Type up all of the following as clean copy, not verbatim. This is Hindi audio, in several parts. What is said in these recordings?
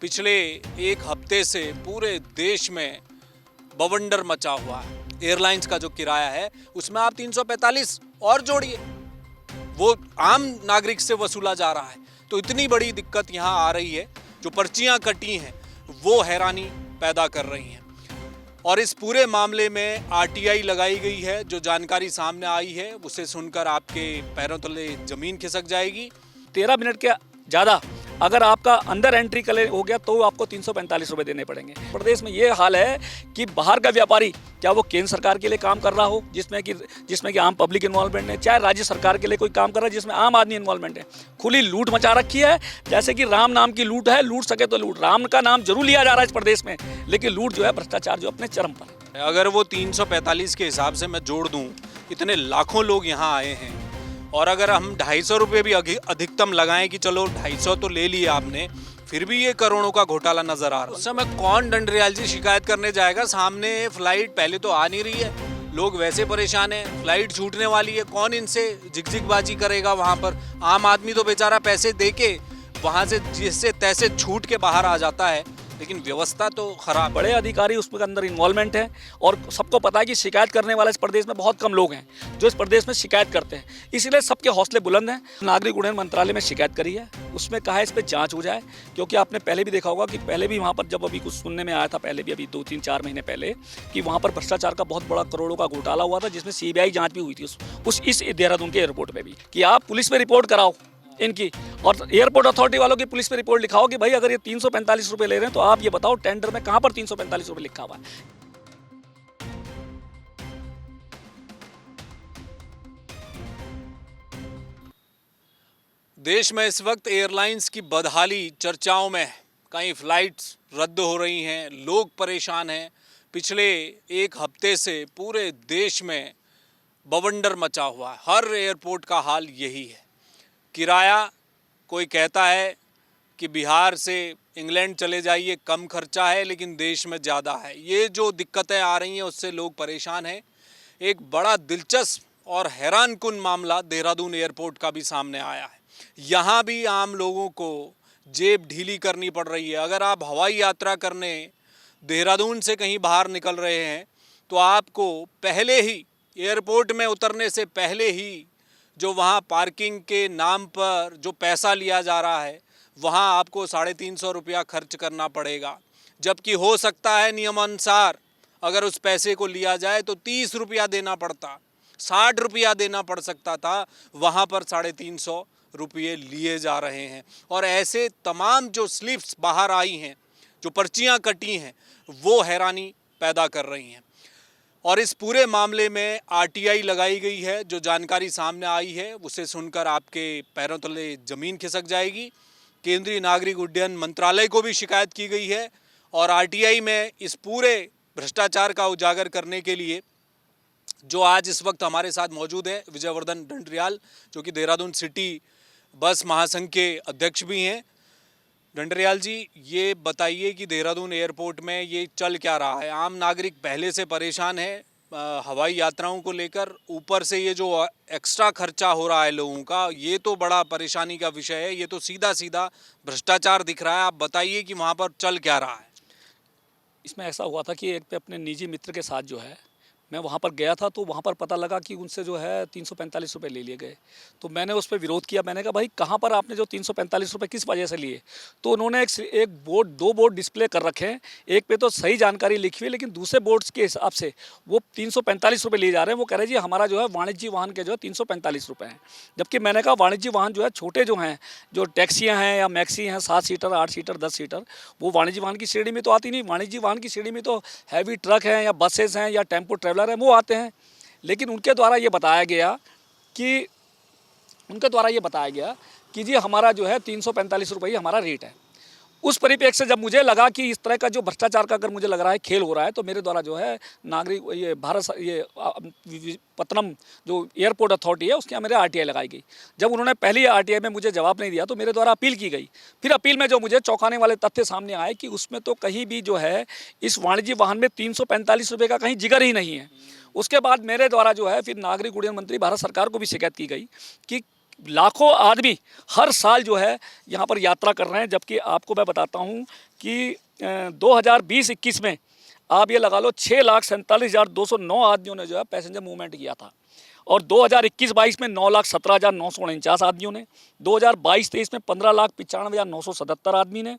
पिछले एक हफ्ते से पूरे देश में बवंडर मचा हुआ है। एयरलाइंस का जो किराया है उसमें आप 345 और जोड़िए, वो आम नागरिक से वसूला जा रहा है। तो इतनी बड़ी दिक्कत यहाँ आ रही है, जो पर्चियां कटी हैं वो हैरानी पैदा कर रही हैं। और इस पूरे मामले में आरटीआई लगाई गई है। जो जानकारी सामने आई है उसे सुनकर आपके पैरों तले जमीन खिसक जाएगी। 13 मिनट के ज़्यादा अगर आपका अंदर एंट्री कले हो गया तो आपको 345 रुपये देने पड़ेंगे। प्रदेश में ये हाल है कि बाहर का व्यापारी, क्या वो केंद्र सरकार के लिए काम कर रहा हो जिसमें कि आम पब्लिक इन्वॉल्वमेंट है, चाहे राज्य सरकार के लिए कोई काम कर रहा है जिसमें आम आदमी इन्वॉल्वमेंट है, खुली लूट मचा रखी है। जैसे कि राम नाम की लूट है, लूट सके तो लूट। राम का नाम जरूर लिया जा रहा है इस प्रदेश में, लेकिन लूट जो है, भ्रष्टाचार जो अपने चरम पर है। अगर वो 345 के हिसाब से मैं जोड़ दूं, इतने लाखों लोग यहाँ आए हैं, और अगर हम 250 रुपये भी अधिकतम लगाएं कि चलो 250 तो ले लिए आपने, फिर भी ये करोड़ों का घोटाला नजर आ रहा है। उस समय कौन डंडरियाल जी शिकायत करने जाएगा? सामने फ्लाइट पहले तो आ नहीं रही है, लोग वैसे परेशान हैं, फ्लाइट छूटने वाली है, कौन इनसे झिकझिकबाजी करेगा? वहां पर आम आदमी तो बेचारा पैसे दे के वहां से जिससे तैसे छूट के बाहर आ जाता है, लेकिन व्यवस्था तो खराब। बड़े अधिकारी उसके अंदर इन्वॉल्वमेंट है, और सबको पता है कि शिकायत करने वाले इस प्रदेश में बहुत कम लोग हैं जो इस प्रदेश में शिकायत करते हैं। इसीलिए सबके हौसले बुलंद हैं। नागरिक उड्डयन मंत्रालय में शिकायत करी है, उसमें कहा है इस पर जांच हो जाए, क्योंकि आपने पहले भी देखा होगा कि पहले भी वहाँ पर जब अभी कुछ सुनने में आया था, पहले भी अभी 2-3-4 महीने पहले, कि वहाँ पर भ्रष्टाचार का बहुत बड़ा करोड़ों का घोटाला हुआ था, जिसमें सीबीआई जाँच भी हुई थी इस देहरादून के एयरपोर्ट में भी, कि आप पुलिस में रिपोर्ट कराओ इनकी, और एयरपोर्ट अथॉरिटी वालों की पुलिस पे रिपोर्ट लिखाओ कि भाई अगर ये 345 रुपये ले रहे हैं तो आप ये बताओ टेंडर में कहां पर 345 रुपये लिखा हुआ है। देश में इस वक्त एयरलाइंस की बदहाली चर्चाओं में है। कई फ्लाइट्स रद्द हो रही हैं, लोग परेशान हैं। पिछले एक हफ्ते से पूरे देश में बवंडर मचा हुआ है। हर एयरपोर्ट का हाल यही है। किराया, कोई कहता है कि बिहार से इंग्लैंड चले जाइए, कम खर्चा है, लेकिन देश में ज़्यादा है। ये जो दिक्कतें आ रही हैं उससे लोग परेशान हैं। एक बड़ा दिलचस्प और हैरानकुन मामला देहरादून एयरपोर्ट का भी सामने आया है। यहाँ भी आम लोगों को जेब ढीली करनी पड़ रही है। अगर आप हवाई यात्रा करने देहरादून से कहीं बाहर निकल रहे हैं तो आपको पहले ही एयरपोर्ट में उतरने से पहले ही जो वहाँ पार्किंग के नाम पर जो पैसा लिया जा रहा है, वहाँ आपको 350 रुपया खर्च करना पड़ेगा। जबकि हो सकता है नियमानुसार अगर उस पैसे को लिया जाए तो 30 रुपया देना पड़ता, 60 रुपया देना पड़ सकता था। वहाँ पर 350 रुपये लिए जा रहे हैं। और ऐसे तमाम जो स्लिप्स बाहर आई हैं, जो पर्चियाँ कटी हैं, वो हैरानी पैदा कर रही हैं। और इस पूरे मामले में आरटीआई लगाई गई है। जो जानकारी सामने आई है उसे सुनकर आपके पैरों तले जमीन खिसक जाएगी। केंद्रीय नागरिक उड्डयन मंत्रालय को भी शिकायत की गई है, और आरटीआई में इस पूरे भ्रष्टाचार का उजागर करने के लिए जो आज इस वक्त हमारे साथ मौजूद है विजयवर्धन डंडरियाल, जो कि देहरादून सिटी बस महासंघ के अध्यक्ष भी हैं। डंडरियाल जी, ये बताइए कि देहरादून एयरपोर्ट में ये चल क्या रहा है? आम नागरिक पहले से परेशान है हवाई यात्राओं को लेकर, ऊपर से ये जो एक्स्ट्रा खर्चा हो रहा है लोगों का, ये तो बड़ा परेशानी का विषय है। ये तो सीधा सीधा भ्रष्टाचार दिख रहा है। आप बताइए कि वहाँ पर चल क्या रहा है? इसमें ऐसा हुआ था कि एक पे अपने निजी मित्र के साथ जो है मैं वहाँ पर गया था, तो वहाँ पर पता लगा कि उनसे जो है 345 रुपये ले लिए गए। तो मैंने उस पर विरोध किया। मैंने कहा भाई कहाँ पर आपने जो 345 रुपये किस वजह से लिए? तो उन्होंने एक बोर्ड, 2 बोर्ड डिस्प्ले कर रखे हैं। एक पे तो सही जानकारी लिखी हुई है, लेकिन दूसरे बोर्ड्स के हिसाब से वो 345 रुपये लिए जा रहे हैं। वो कह रहे जी हमारा जो है वाणिज्य वाहन के जो है 345 रुपये हैं। जबकि मैंने कहा वाणिज्य वाहन जो है छोटे जो हैं, जो टैक्सियाँ हैं या मैक्सी हैं, 7 सीटर, 8 सीटर, 10 सीटर, वो वाणिज्य वाहन की श्रेणी में तो आती नहीं। वाणिज्य वाहन की श्रेणी में तो हैवी ट्रक हैं या बसेस हैं या टेम्पो ट्रैवलर है, वो आते हैं। लेकिन उनके द्वारा ये बताया गया कि जी हमारा जो है 345 रुपये हमारा रेट है। उस परिप्रेक्ष्य से जब मुझे लगा कि इस तरह का जो भ्रष्टाचार का अगर मुझे लग रहा है खेल हो रहा है, तो मेरे द्वारा जो है पत्तनम जो एयरपोर्ट अथॉरिटी है उसके यहाँ मेरे आरटीआई लगाई गई। जब उन्होंने पहली आरटीआई में मुझे जवाब नहीं दिया तो मेरे द्वारा अपील की गई। फिर अपील में जो मुझे चौंकाने वाले तथ्य सामने आए कि उसमें तो कहीं भी जो है इस वाणिज्य वाहन में 345 रुपये का कहीं जिगर ही नहीं है। उसके बाद मेरे द्वारा जो है फिर नागरिक उड्डयन मंत्री भारत सरकार को भी शिकायत की गई कि लाखों आदमी हर साल जो है यहाँ पर यात्रा कर रहे हैं, जबकि आपको मैं बताता हूँ कि 2020-21 में आप ये लगा लो 6,47,209 आदमियों ने जो है पैसेंजर मूवमेंट किया था, और 2021-22 में 9,17,949 आदमियों ने, 2022-23 में 15,95,977 आदमी ने,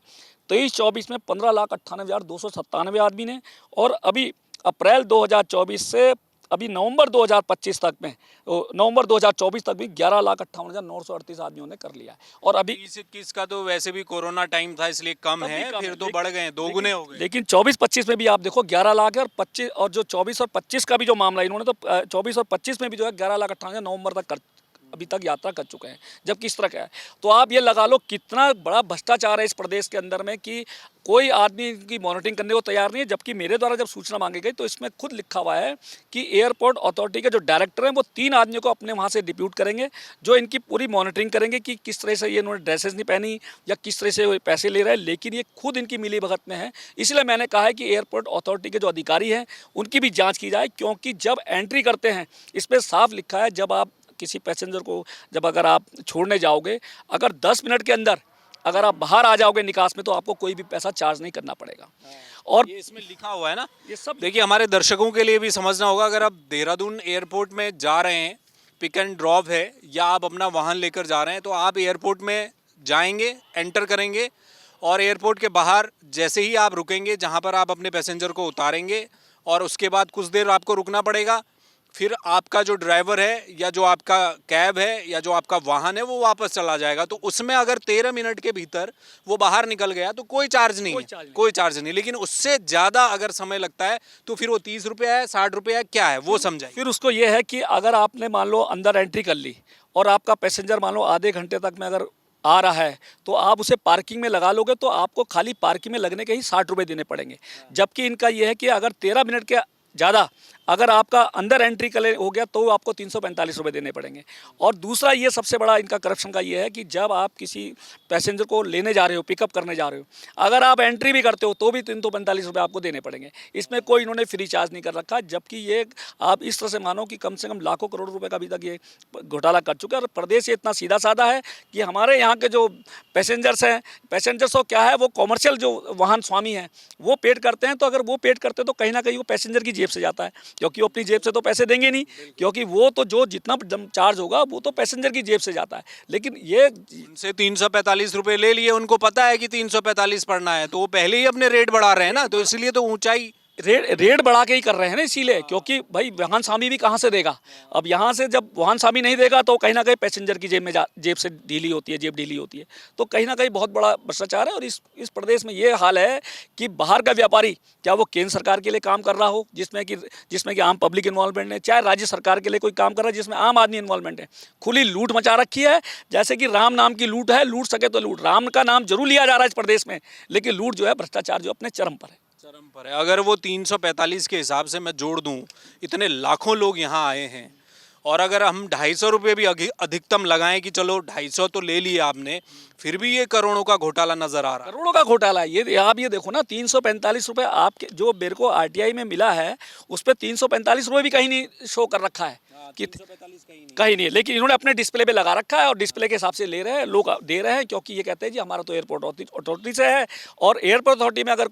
23-24 में 15,98,297 आदमी ने, और अभी अप्रैल 2024 से अभी नवंबर 2025 तक में, नवंबर 2024 तक भी 11,58,938 आदमियों ने कर लिया है। और अभी 20-21 का तो वैसे भी कोरोना टाइम था इसलिए कम है, फिर तो बढ़ गए, दोगुने हो गए। लेकिन 24-25 में भी आप देखो 11 लाख है, और 25 और जो 24 और 25 का भी जो मामला इन्होंने तो 24 और 25 में भी जो है 11,58,000 नवंबर तक अभी तक यात्रा कर चुके हैं, जबकि इस तरह का है। तो आप ये लगा लो कितना बड़ा भ्रष्टाचार है इस प्रदेश के अंदर में कि कोई आदमी की मॉनिटरिंग करने को तैयार नहीं है। जबकि मेरे द्वारा जब सूचना मांगी गई तो इसमें खुद लिखा हुआ है कि एयरपोर्ट अथॉरिटी के जो डायरेक्टर हैं वो 3 आदमियों को अपने वहाँ से डिप्यूट करेंगे, जो इनकी पूरी मॉनिटरिंग करेंगे कि किस तरह से ये इन्होंने ड्रेसेस नहीं पहनी या किस तरह से पैसे ले रहे हैं। लेकिन ये खुद इनकी मिली भगत में है, इसलिए मैंने कहा है कि एयरपोर्ट अथॉरिटी के जो अधिकारी हैं उनकी भी जाँच की जाए, क्योंकि जब एंट्री करते हैं इस पर साफ लिखा है, जब आप किसी पैसेंजर को जब अगर आप छोड़ने जाओगे, अगर 10 मिनट के अंदर अगर आप बाहर आ जाओगे निकास में, तो आपको कोई भी पैसा चार्ज नहीं करना पड़ेगा। और ये इसमें लिखा हुआ है ना, ये सब देखिए हमारे दर्शकों के लिए भी समझना होगा, अगर आप देहरादून एयरपोर्ट में जा रहे हैं, पिक एंड ड्रॉप है, या आप अपना वाहन लेकर जा रहे हैं, तो आप एयरपोर्ट में जाएंगे, एंटर करेंगे, और एयरपोर्ट के बाहर जैसे ही आप रुकेंगे जहां पर आप अपने पैसेंजर को उतारेंगे, और उसके बाद कुछ देर आपको रुकना पड़ेगा, फिर आपका जो ड्राइवर है या जो आपका कैब है या जो आपका वाहन है वो वापस चला जाएगा। तो उसमें अगर 13 मिनट के भीतर वो बाहर निकल गया तो कोई चार्ज नहीं है, कोई चार्ज नहीं। लेकिन उससे ज़्यादा अगर समय लगता है तो फिर वो 30 रुपये है, 60 रुपये है, क्या है वो समझाइए। फिर उसको ये है कि अगर आपने मान लो अंदर एंट्री कर ली और आपका पैसेंजर मान लो आधे घंटे तक में अगर आ रहा है, तो आप उसे पार्किंग में लगा लोगे तो आपको खाली पार्किंग में लगने के ही 60 रुपये देने पड़ेंगे। जबकि इनका ये है कि अगर 13 मिनट के ज़्यादा अगर आपका अंदर एंट्री कर हो गया तो आपको 345 रुपये देने पड़ेंगे। और दूसरा ये सबसे बड़ा इनका करप्शन का ये है कि जब आप किसी पैसेंजर को लेने जा रहे हो, पिकअप करने जा रहे हो, अगर आप एंट्री भी करते हो तो भी 345 रुपये आपको देने पड़ेंगे। इसमें कोई इन्होंने फ्री चार्ज नहीं कर रखा, जबकि ये आप इस तरह से मानो कि कम से कम लाखों करोड़ रुपये का अभी तक ये घोटाला कर चुका है। और प्रदेश ये इतना सीधा साधा है कि हमारे यहाँ के जो पैसेंजर्स हैं, पैसेंजर्स को क्या है, वो कॉमर्शियल जो वाहन स्वामी हैं वो पेड करते हैं। तो अगर वो पेड करते हैं तो कहीं ना कहीं वो पैसेंजर की जेब से जाता है, क्योंकि वो अपनी जेब से तो पैसे देंगे नहीं, क्योंकि वो तो जो जितना चार्ज होगा वो तो पैसेंजर की जेब से जाता है। लेकिन ये उनसे 345 रुपये ले लिए, उनको पता है कि 345 पड़ना है, तो वो पहले ही अपने रेट बढ़ा रहे हैं ना, तो इसलिए तो ऊंचाई रेट बढ़ा के ही कर रहे हैं ना, इसीलिए, क्योंकि भाई वाहन स्वामी भी कहाँ से देगा। अब यहाँ से जब वाहन स्वामी नहीं देगा तो कहीं ना कहीं पैसेंजर की जेब से ढीली होती है, जेब ढीली होती है। तो कहीं ना कहीं बहुत बड़ा भ्रष्टाचार है। और इस प्रदेश में ये हाल है कि बाहर का व्यापारी, क्या वो केंद्र सरकार के लिए काम कर रहा हो जिसमें कि आम पब्लिक इन्वॉल्वमेंट है, चाहे राज्य सरकार के लिए कोई काम कर रहा है जिसमें आम आदमी इन्वॉल्वमेंट है, खुली लूट मचा रखी है। जैसे कि राम नाम की लूट है, लूट सके तो लूट, राम का नाम जरूर लिया जा रहा है इस प्रदेश में, लेकिन लूट जो है, भ्रष्टाचार जो अपने चरम पर है। अगर वो 345 के हिसाब से मैं जोड़ दूं, इतने लाखों लोग यहाँ आए हैं, और अगर हम 250 रुपये भी अधिकतम लगाएं कि चलो 250 तो ले लिए आपने, फिर भी ये करोड़ों का घोटाला नजर आ रहा है। करोड़ों का घोटाला है ये। आप ये देखो ना, 345 रुपये आपके जो मेरे को आरटीआई में मिला है उस पर 345 रुपये भी कहीं नहीं शो कर रखा है कि 345 कहीं नहीं, लेकिन इन्होंने अपने डिस्प्ले पे लगा रखा है और डिस्प्ले के हिसाब से ले रहे हैं लोग, दे रहे हैं, क्योंकि ये कहते हैं जी हमारा तो एयरपोर्ट अथॉरिटी से है। और एयरपोर्ट अथॉरिटी में अगर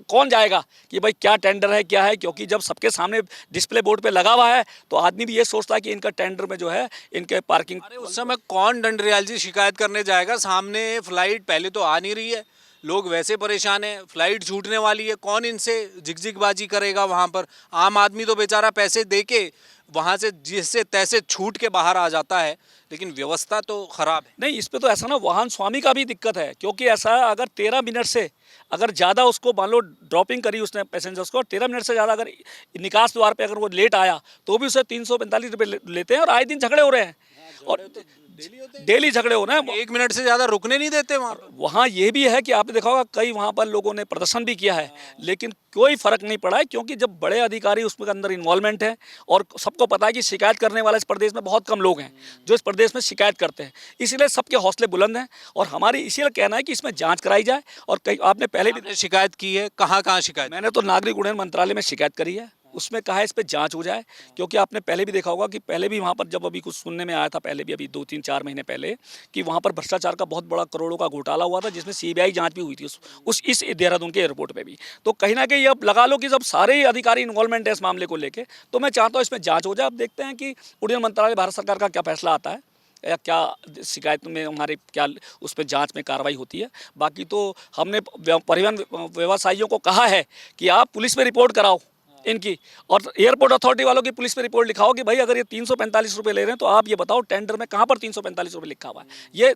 कौन जाएगा कि भाई क्या टेंडर है क्या है, क्योंकि जब सबके सामने डिस्प्ले बोर्ड पे लगा हुआ है तो आदमी भी ये सोचता है कि इनका टेंडर में जो है इनके पार्किंग। अरे उस समय कौन दंडरियाल जी शिकायत करने जाएगा, सामने फ्लाइट पहले तो आ नहीं रही है, लोग वैसे परेशान हैं, फ्लाइट छूटने वाली है, कौन इनसे झिकझिकबाजी करेगा वहाँ पर। आम आदमी तो बेचारा पैसे दे के वहाँ से जिससे तैसे छूट के बाहर आ जाता है, लेकिन व्यवस्था तो खराब है। नहीं, इस पे तो ऐसा ना वाहन स्वामी का भी दिक्कत है, क्योंकि ऐसा अगर 13 मिनट से अगर ज़्यादा उसको मान लो ड्रॉपिंग करी उसने पैसेंजर्स को, 13 मिनट से ज़्यादा अगर निकास द्वार पे अगर वो लेट आया तो भी उसे 345 रुपये लेते हैं। और आए दिन झगड़े हो रहे हैं, और डेली झगड़े हो रहे हैं। 1 मिनट से ज़्यादा रुकने नहीं देते वहाँ ये भी है कि आपने देखा होगा कई वहाँ पर लोगों ने प्रदर्शन भी किया है, लेकिन कोई फर्क नहीं पड़ा है, क्योंकि जब बड़े अधिकारी उसमें अंदर इन्वॉल्वमेंट है और सबको पता है कि शिकायत करने वाले इस प्रदेश में बहुत कम लोग हैं जो इस प्रदेश में शिकायत करते हैं, इसलिए सबके हौसले बुलंद हैं। और हमारी इसीलिए कहना है कि इसमें जांच कराई जाए। और कई आपने पहले भी शिकायत की है, कहाँ शिकायत? मैंने तो नागरिक उड्डयन मंत्रालय में शिकायत करी है, उसमें कहा है इस पे जांच हो जाए, क्योंकि आपने पहले भी देखा होगा कि पहले भी वहाँ पर जब अभी कुछ सुनने में आया था, पहले भी अभी 2-3-4 महीने पहले, कि वहाँ पर भ्रष्टाचार का बहुत बड़ा करोड़ों का घोटाला हुआ था, जिसमें सीबीआई जांच भी हुई थी इस देहरादून के एयरपोर्ट पे भी। तो कहीं ना कहीं अब लगा लो कि जब सारे अधिकारी इन्वॉल्वमेंट है इस मामले को लेके, तो मैं चाहता हूँ इसमें जांच हो जाए। अब देखते हैं कि उड्डयन मंत्रालय, भारत सरकार का क्या फैसला आता है, या क्या शिकायत में हमारे क्या उस पर जांच में कार्रवाई होती है। बाकी तो हमने परिवहन व्यवसायियों को कहा है कि आप पुलिस में रिपोर्ट कराओ इनकी, और एयरपोर्ट अथॉरिटी वालों की पुलिस में रिपोर्ट लिखाओ कि भाई अगर ये 345 रुपये ले रहे हैं तो आप ये बताओ टेंडर में कहाँ पर 345 रुपये लिखा हुआ है। ये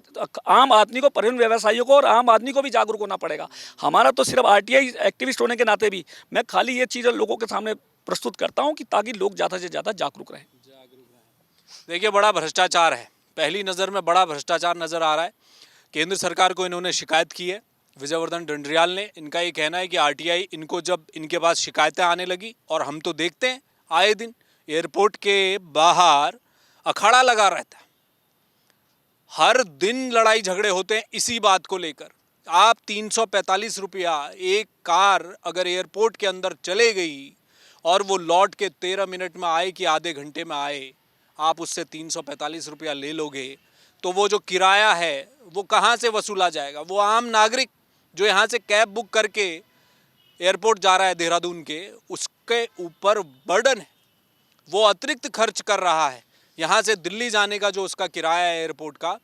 आम आदमी को, परिवहन व्यवसायियों को और आम आदमी को भी जागरूक होना पड़ेगा। हमारा तो सिर्फ आरटीआई एक्टिविस्ट होने के नाते भी मैं खाली ये चीज़ लोगों के सामने प्रस्तुत करता हूँ कि ताकि लोग ज़्यादा से ज़्यादा जागरूक रहें। देखिए, बड़ा भ्रष्टाचार है, पहली नज़र में बड़ा भ्रष्टाचार नज़र आ रहा है। केंद्र सरकार को इन्होंने शिकायत की है, विजयवर्धन डंडरियाल ने। इनका ये कहना है कि आरटीआई इनको, जब इनके पास शिकायतें आने लगी, और हम तो देखते हैं आए दिन एयरपोर्ट के बाहर अखाड़ा लगा रहता है, हर दिन लड़ाई झगड़े होते हैं इसी बात को लेकर। आप 345 रुपया, एक कार अगर एयरपोर्ट के अंदर चले गई और वो लौट के 13 मिनट में आए कि आधे घंटे में आए, आप उससे 345 रुपया ले लोगे, तो वो जो किराया है वो कहाँ से वसूला जाएगा? वो आम नागरिक जो यहाँ से कैब बुक करके एयरपोर्ट जा रहा है देहरादून के, उसके ऊपर बर्डन है, वो अतिरिक्त खर्च कर रहा है। यहाँ से दिल्ली जाने का जो उसका किराया है, एयरपोर्ट का,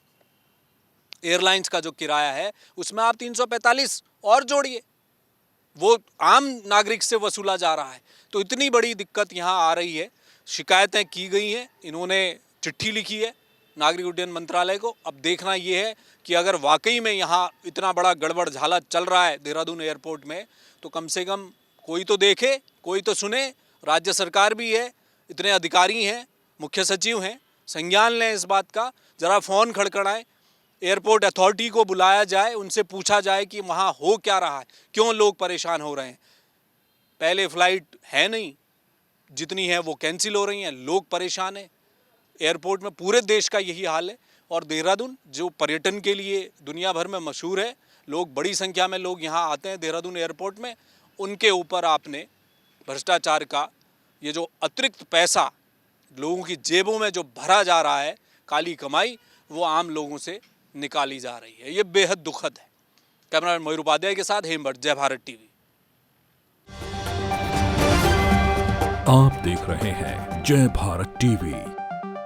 एयरलाइंस का जो किराया है, उसमें आप 345 और जोड़िए, वो आम नागरिक से वसूला जा रहा है। तो इतनी बड़ी दिक्कत यहाँ आ रही है। शिकायतें की गई हैं, इन्होंने चिट्ठी लिखी है नागरिक उड्डयन मंत्रालय को। अब देखना ये है कि अगर वाकई में यहाँ इतना बड़ा गड़बड़ झाला चल रहा है देहरादून एयरपोर्ट में, तो कम से कम कोई तो देखे, कोई तो सुने। राज्य सरकार भी है, इतने अधिकारी हैं, मुख्य सचिव हैं, संज्ञान लें इस बात का। ज़रा फ़ोन खड़खड़ाएं, एयरपोर्ट अथॉरिटी को बुलाया जाए, उनसे पूछा जाए कि वहाँ हो क्या रहा है, क्यों लोग परेशान हो रहे हैं। पहले फ़्लाइट है नहीं, जितनी है वो कैंसिल हो रही हैं, लोग परेशान हैं। एयरपोर्ट में पूरे देश का यही हाल है। और देहरादून जो पर्यटन के लिए दुनिया भर में मशहूर है, लोग बड़ी संख्या में लोग यहाँ आते हैं देहरादून एयरपोर्ट में, उनके ऊपर आपने भ्रष्टाचार का ये जो अतिरिक्त पैसा लोगों की जेबों में जो भरा जा रहा है, काली कमाई, वो आम लोगों से निकाली जा रही है। ये बेहद दुखद है। कैमरामैन मयूर उपाध्याय के साथ हेमभट्ट, जय भारत टीवी। आप देख रहे हैं जय भारत टीवी।